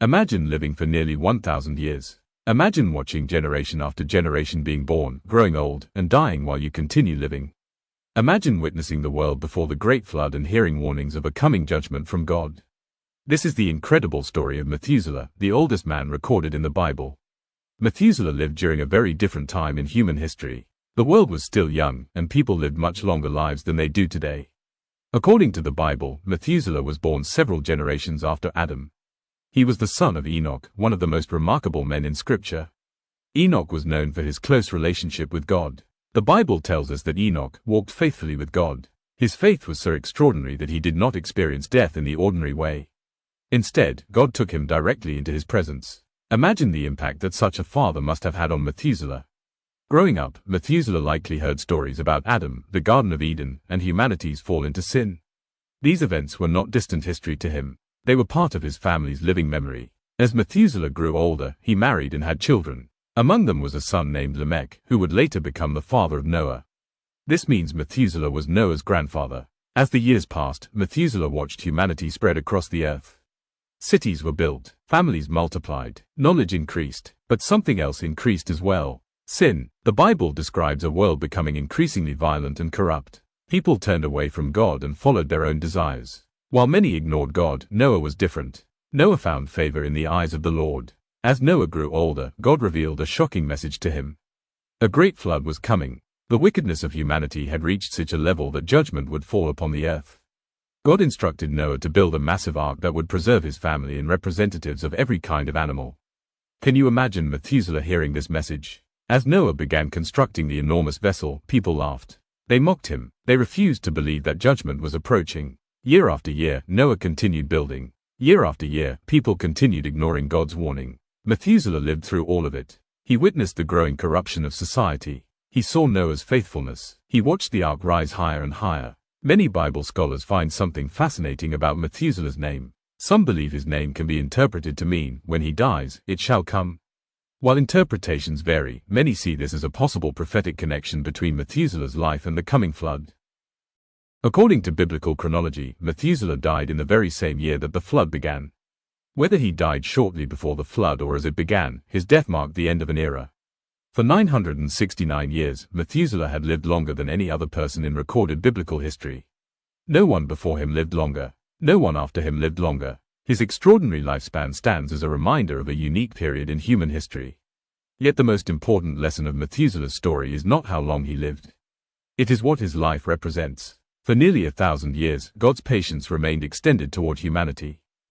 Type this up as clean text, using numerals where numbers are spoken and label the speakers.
Speaker 1: Imagine living for nearly 1,000 years. Imagine watching generation after generation being born, growing old, and dying while you continue living. Imagine witnessing the world before the Great Flood and hearing warnings of a coming judgment from God. This is the incredible story of Methuselah, the oldest man recorded in the Bible. Methuselah lived during a very different time in human history. The world was still young, and people lived much longer lives than they do today. According to the Bible, Methuselah was born several generations after Adam. He was the son of Enoch, one of the most remarkable men in Scripture. Enoch was known for his close relationship with God. The Bible tells us that Enoch walked faithfully with God. His faith was so extraordinary that he did not experience death in the ordinary way. Instead, God took him directly into his presence. Imagine the impact that such a father must have had on Methuselah. Growing up, Methuselah likely heard stories about Adam, the Garden of Eden, and humanity's fall into sin. These events were not distant history to him. They were part of his family's living memory. As Methuselah grew older, he married and had children. Among them was a son named Lamech, who would later become the father of Noah. This means Methuselah was Noah's grandfather. As the years passed, Methuselah watched humanity spread across the earth. Cities were built, families multiplied, knowledge increased, but something else increased as well. Sin. The Bible describes a world becoming increasingly violent and corrupt. People turned away from God and followed their own desires. While many ignored God, Noah was different. Noah found favor in the eyes of the Lord. As Noah grew older, God revealed a shocking message to him. A great flood was coming. The wickedness of humanity had reached such a level that judgment would fall upon the earth. God instructed Noah to build a massive ark that would preserve his family and representatives of every kind of animal. Can you imagine Methuselah hearing this message? As Noah began constructing the enormous vessel, people laughed. They mocked him. They refused to believe that judgment was approaching. Year after year, Noah continued building. Year after year, people continued ignoring God's warning. Methuselah lived through all of it. He witnessed the growing corruption of society. He saw Noah's faithfulness. He watched the ark rise higher and higher. Many Bible scholars find something fascinating about Methuselah's name. Some believe his name can be interpreted to mean, when he dies, it shall come. While interpretations vary, many see this as a possible prophetic connection between Methuselah's life and the coming flood. According to biblical chronology, Methuselah died in the very same year that the flood began. Whether he died shortly before the flood or as it began, his death marked the end of an era. For 969 years, Methuselah had lived longer than any other person in recorded biblical history. No one before him lived longer. No one after him lived longer. His extraordinary lifespan stands as a reminder of a unique period in human history. Yet the most important lesson of Methuselah's story is not how long he lived. It is what his life represents. For nearly 1,000 years, God's patience remained extended toward humanity.